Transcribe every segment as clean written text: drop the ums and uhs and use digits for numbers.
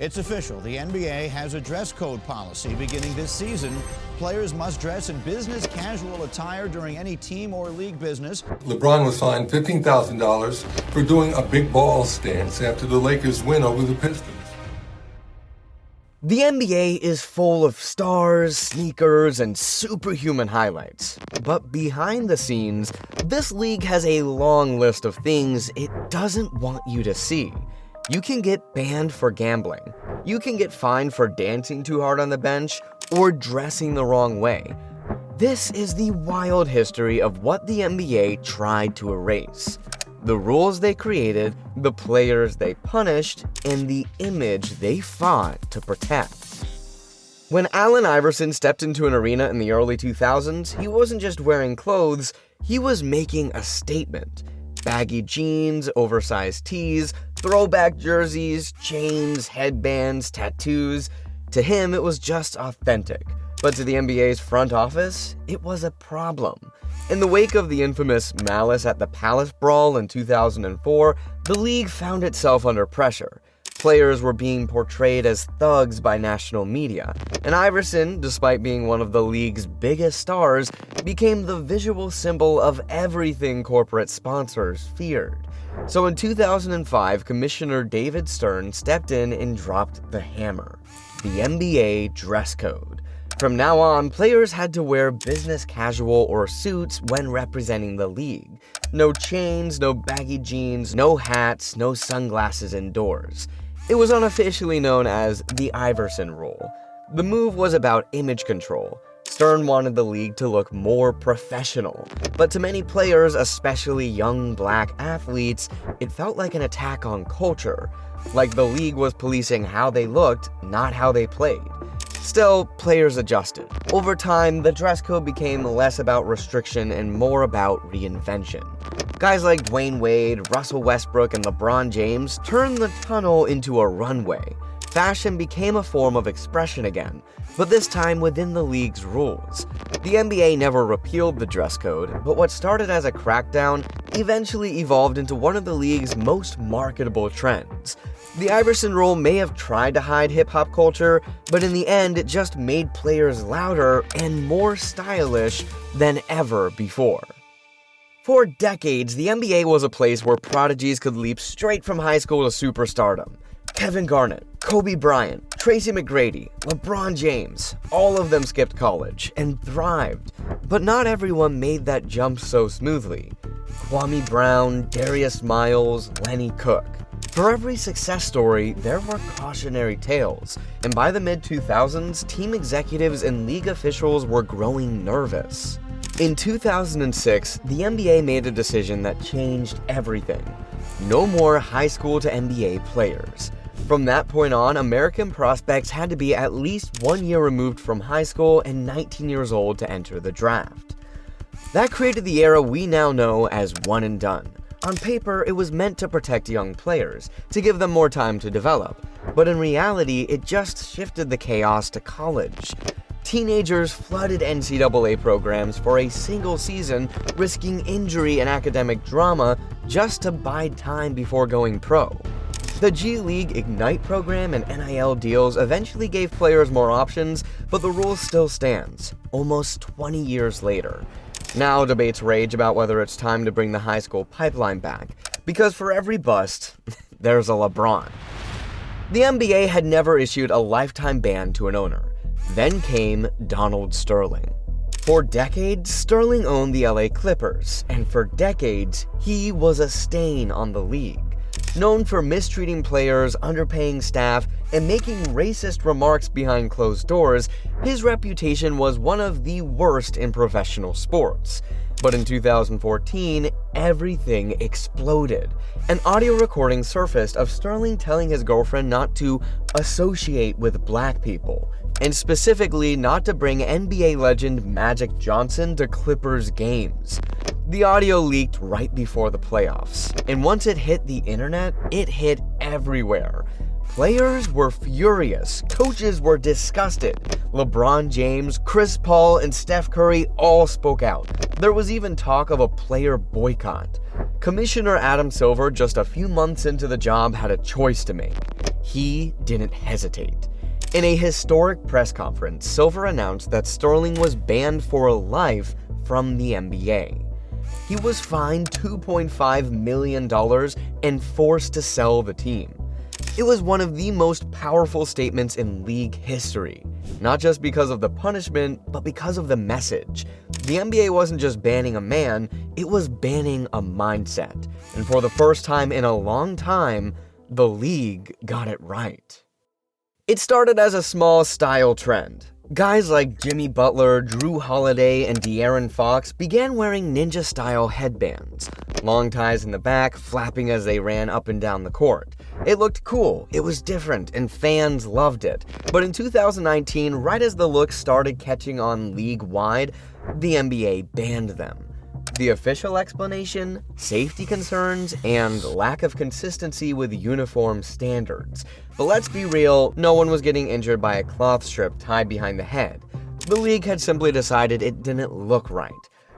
It's official. The NBA has a dress code policy beginning this season. Players must dress in business casual attire during any team or league business. LeBron was fined $15,000 for doing a big ball stance after the Lakers win over the Pistons. The NBA is full of stars, sneakers, and superhuman highlights. But behind the scenes, this league has a long list of things it doesn't want you to see. You can get banned for gambling. You can get fined for dancing too hard on the bench or dressing the wrong way. This is the wild history of what the NBA tried to erase. The rules they created, the players they punished, and the image they fought to protect. When Allen Iverson stepped into an arena in the early 2000s, he wasn't just wearing clothes, he was making a statement. Baggy jeans, oversized tees, throwback jerseys, chains, headbands, tattoos. To him, it was just authentic. But to the NBA's front office, it was a problem. In the wake of the infamous Malice at the Palace brawl in 2004, the league found itself under pressure. Players were being portrayed as thugs by national media, and Iverson, despite being one of the league's biggest stars, became the visual symbol of everything corporate sponsors feared. So in 2005, Commissioner David Stern stepped in and dropped the hammer: the NBA dress code. From now on, players had to wear business casual or suits when representing the league. No chains, no baggy jeans, no hats, no sunglasses indoors. It was unofficially known as the Iverson Rule. The move was about image control. Stern wanted the league to look more professional, but to many players, especially young black athletes, it felt like an attack on culture. Like the league was policing how they looked, not how they played. Still, players adjusted. Over time, the dress code became less about restriction and more about reinvention. Guys like Dwayne Wade, Russell Westbrook, and LeBron James turned the tunnel into a runway. Fashion became a form of expression again, but this time within the league's rules. The NBA never repealed the dress code, but what started as a crackdown eventually evolved into one of the league's most marketable trends. The Iverson Rule may have tried to hide hip-hop culture, but in the end it just made players louder and more stylish than ever before. For decades, the NBA was a place where prodigies could leap straight from high school to superstardom. Kevin Garnett, Kobe Bryant, Tracy McGrady, LeBron James, all of them skipped college and thrived. But not everyone made that jump so smoothly. Kwame Brown, Darius Miles, Lenny Cook. For every success story, there were cautionary tales, and by the mid-2000s, team executives and league officials were growing nervous. In 2006, the NBA made a decision that changed everything. No more high school to NBA players. From that point on, American prospects had to be at least 1 year removed from high school and 19 years old to enter the draft. That created the era we now know as one and done. On paper, it was meant to protect young players, to give them more time to develop, but in reality, it just shifted the chaos to college. Teenagers flooded NCAA programs for a single season, risking injury and academic drama just to bide time before going pro. The G League Ignite program and NIL deals eventually gave players more options, but the rule still stands, almost 20 years later. Now debates rage about whether it's time to bring the high school pipeline back, because for every bust, there's a LeBron. The NBA had never issued a lifetime ban to an owner. Then came Donald Sterling. For decades, Sterling owned the LA Clippers, and for decades, he was a stain on the league. Known for mistreating players, underpaying staff, and making racist remarks behind closed doors, his reputation was one of the worst in professional sports. But in 2014, everything exploded. An audio recording surfaced of Sterling telling his girlfriend not to associate with black people, and specifically not to bring NBA legend Magic Johnson to Clippers games. The audio leaked right before the playoffs, and once it hit the internet, it hit everywhere. Players were furious, coaches were disgusted. LeBron James, Chris Paul, and Steph Curry all spoke out. There was even talk of a player boycott. Commissioner Adam Silver, just a few months into the job, had a choice to make. he didn't hesitate. In a historic press conference, Silver announced that Sterling was banned for life from the NBA. He was fined $2.5 million and forced to sell the team. It was one of the most powerful statements in league history, not just because of the punishment, but because of the message. The NBA wasn't just banning a man, it was banning a mindset. And for the first time in a long time, the league got it right. It started as a small style trend. Guys like Jimmy Butler, Drew Holiday, and De'Aaron Fox began wearing ninja-style headbands, long ties in the back, flapping as they ran up and down the court. It looked cool, it was different, and fans loved it. But in 2019, right as the look started catching on league-wide, the NBA banned them. The official explanation? Safety concerns and lack of consistency with uniform standards. But let's be real, no one was getting injured by a cloth strip tied behind the head. The league had simply decided it didn't look right.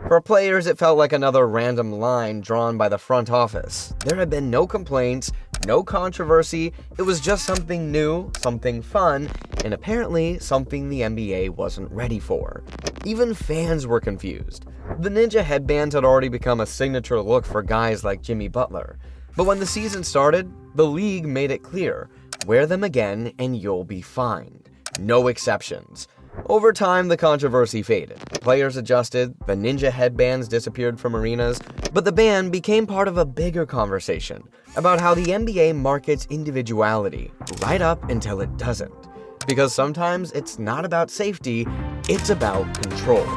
For players, it felt like another random line drawn by the front office. There had been no complaints, no controversy, it was just something new, something fun, and apparently something the NBA wasn't ready for. Even fans were confused. The ninja headbands had already become a signature look for guys like Jimmy Butler. But when the season started, the league made it clear, wear them again and you'll be fined. No exceptions. Over time, the controversy faded. Players adjusted, the ninja headbands disappeared from arenas, but the ban became part of a bigger conversation about how the NBA markets individuality, right up until it doesn't. Because sometimes it's not about safety, it's about control.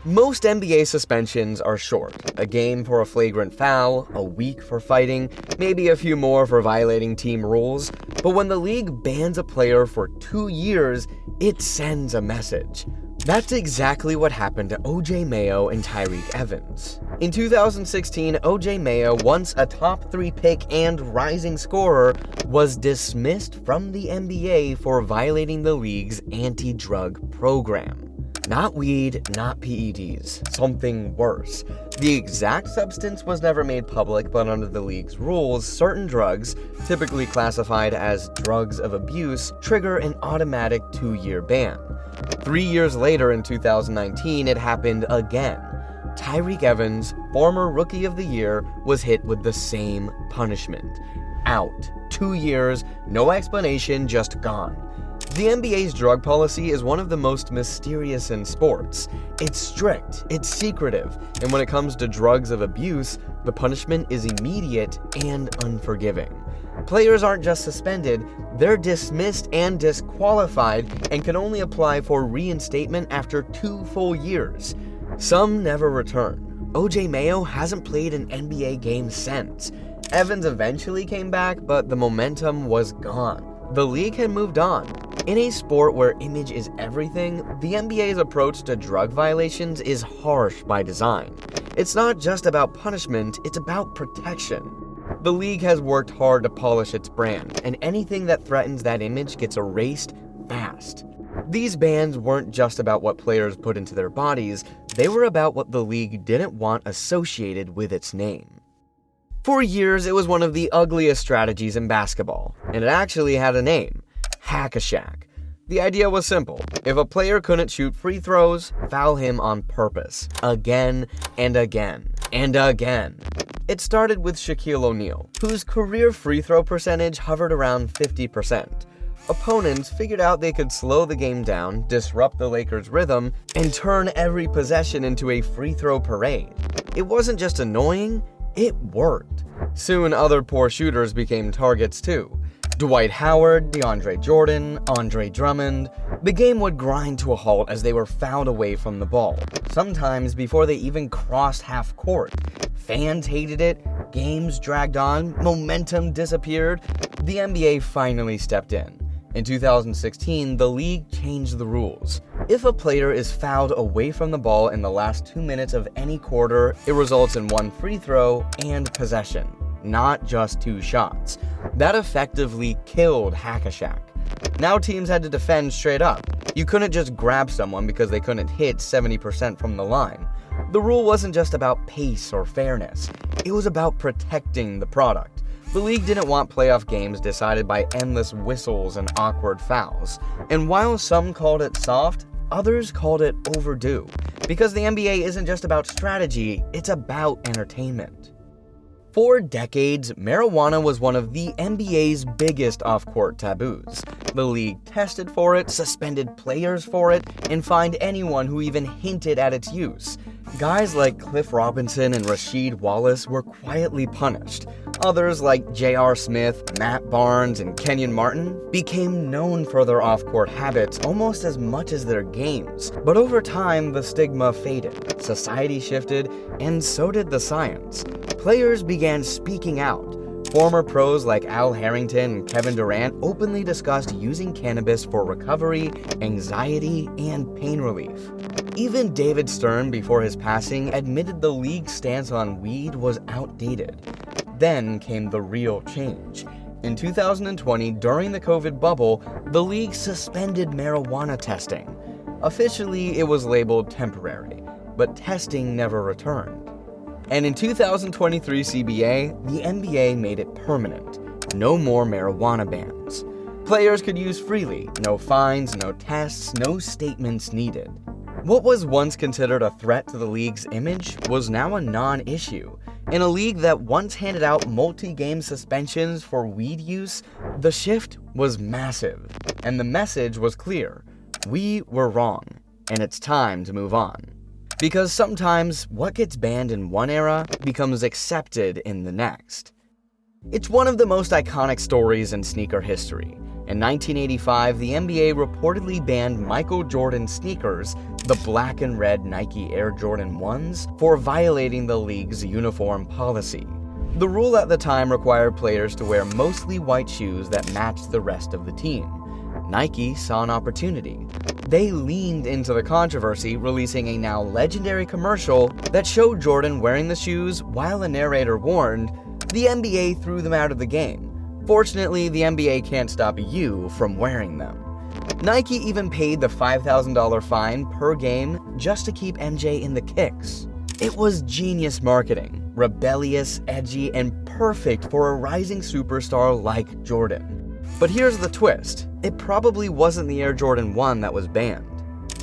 Most NBA suspensions are short, a game for a flagrant foul, a week for fighting, maybe a few more for violating team rules, but when the league bans a player for 2 years, it sends a message. That's exactly what happened to O.J. Mayo and Tyreke Evans. In 2016, O.J. Mayo, once a top 3 pick and rising scorer, was dismissed from the NBA for violating the league's anti-drug program. Not weed, not PEDs, something worse. The exact substance was never made public, but under the league's rules, certain drugs, typically classified as drugs of abuse, trigger an automatic 2-year ban. 3 years later, in 2019, it happened again. Tyreke Evans, former Rookie of the Year, was hit with the same punishment. Out. 2 years, no explanation, just gone. The NBA's drug policy is one of the most mysterious in sports. It's strict, it's secretive, and when it comes to drugs of abuse, the punishment is immediate and unforgiving. Players aren't just suspended, they're dismissed and disqualified and can only apply for reinstatement after 2 full years. Some never return. O.J. Mayo hasn't played an NBA game since. Evans eventually came back, but the momentum was gone. The league had moved on. In a sport where image is everything, the NBA's approach to drug violations is harsh by design. It's not just about punishment, it's about protection. The league has worked hard to polish its brand, and anything that threatens that image gets erased fast. These bans weren't just about what players put into their bodies, they were about what the league didn't want associated with its name. For years, it was one of the ugliest strategies in basketball, and it actually had a name: Hack-a-Shaq. The idea was simple. If a player couldn't shoot free throws, foul him on purpose. Again and again and again. It started with Shaquille O'Neal, whose career free throw percentage hovered around 50%. Opponents figured out they could slow the game down, disrupt the Lakers' rhythm, and turn every possession into a free throw parade. It wasn't just annoying, it worked. Soon other poor shooters became targets too. Dwight Howard, DeAndre Jordan, Andre Drummond. The game would grind to a halt as they were fouled away from the ball, sometimes before they even crossed half court. Fans hated it, games dragged on, momentum disappeared. The NBA finally stepped in. In 2016, the league changed the rules. If a player is fouled away from the ball in the last 2 minutes of any quarter, it results in 1 free throw and possession, not just 2 shots. That effectively killed Hack-a-Shaq. Now teams had to defend straight up. You couldn't just grab someone because they couldn't hit 70% from the line. The rule wasn't just about pace or fairness. It was about protecting the product. The league didn't want playoff games decided by endless whistles and awkward fouls, and while some called it soft, others called it overdue, because the NBA isn't just about strategy, it's about entertainment. For decades, marijuana was one of the NBA's biggest off-court taboos. The league tested for it, suspended players for it, and fined anyone who even hinted at its use. Guys like Cliff Robinson and Rasheed Wallace were quietly punished. Others like J.R. Smith, Matt Barnes, and Kenyon Martin became known for their off-court habits almost as much as their games. But over time, the stigma faded, society shifted, and so did the science. Players began speaking out. Former pros like Al Harrington and Kevin Durant openly discussed using cannabis for recovery, anxiety, and pain relief. Even David Stern, before his passing, admitted the league's stance on weed was outdated. Then came the real change. In 2020, during the COVID bubble, the league suspended marijuana testing. Officially, it was labeled temporary, but testing never returned. And in 2023 CBA, the NBA made it permanent. No more marijuana bans. Players could use freely, no fines, no tests, no statements needed. What was once considered a threat to the league's image was now a non-issue. In a league that once handed out multi-game suspensions for weed use, the shift was massive, and the message was clear. We were wrong, and it's time to move on. Because sometimes what gets banned in one era becomes accepted in the next. It's one of the most iconic stories in sneaker history. In 1985, the NBA reportedly banned Michael Jordan's sneakers, the black and red Nike Air Jordan 1s, for violating the league's uniform policy. The rule at the time required players to wear mostly white shoes that matched the rest of the team. Nike saw an opportunity. They leaned into the controversy, releasing a now legendary commercial that showed Jordan wearing the shoes while a narrator warned, "The NBA threw them out of the game. Fortunately, the NBA can't stop you from wearing them." Nike even paid the $5,000 fine per game just to keep MJ in the kicks. It was genius marketing, rebellious, edgy, and perfect for a rising superstar like Jordan. But here's the twist. It probably wasn't the Air Jordan 1 that was banned.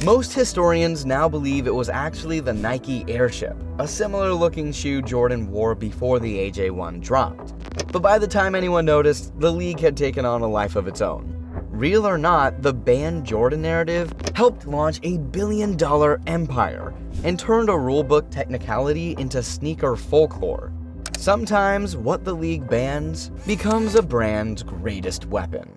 Most historians now believe it was actually the Nike Airship, a similar looking shoe Jordan wore before the AJ1 dropped. But by the time anyone noticed, the league had taken on a life of its own. Real or not, the banned Jordan narrative helped launch a billion-dollar empire and turned a rulebook technicality into sneaker folklore. Sometimes what the league bans becomes a brand's greatest weapon.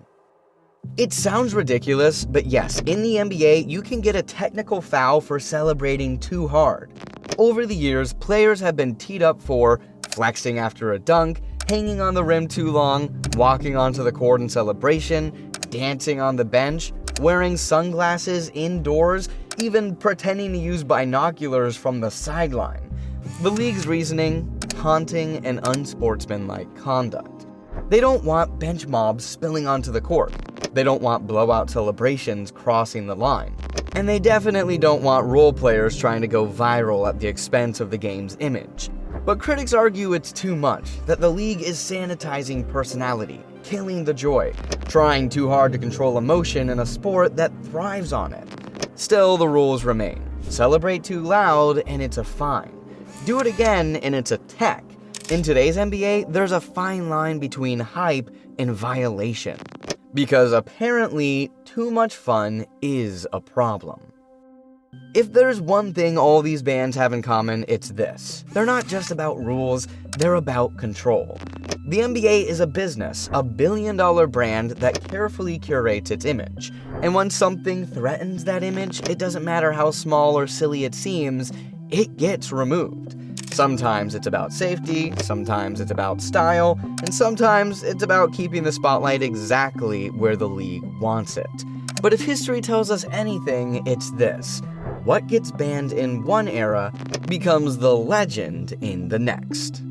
It sounds ridiculous, but yes, in the NBA, you can get a technical foul for celebrating too hard. Over the years, players have been teed up for flexing after a dunk, hanging on the rim too long, walking onto the court in celebration, dancing on the bench, wearing sunglasses indoors, even pretending to use binoculars from the sideline. The league's reasoning: taunting and unsportsmanlike conduct. They don't want bench mobs spilling onto the court. They don't want blowout celebrations crossing the line. And they definitely don't want role players trying to go viral at the expense of the game's image. But critics argue it's too much, that the league is sanitizing personality, killing the joy, trying too hard to control emotion in a sport that thrives on it. Still, the rules remain. Celebrate too loud and it's a fine. Do it again and it's a tech. In today's NBA, there's a fine line between hype and violation. Because apparently, too much fun is a problem. If there's one thing all these bans have in common, it's this. They're not just about rules, they're about control. The NBA is a business, a billion-dollar brand that carefully curates its image. And when something threatens that image, it doesn't matter how small or silly it seems, it gets removed. Sometimes it's about safety, sometimes it's about style, and sometimes it's about keeping the spotlight exactly where the league wants it. But if history tells us anything, it's this. What gets banned in one era becomes the legend in the next.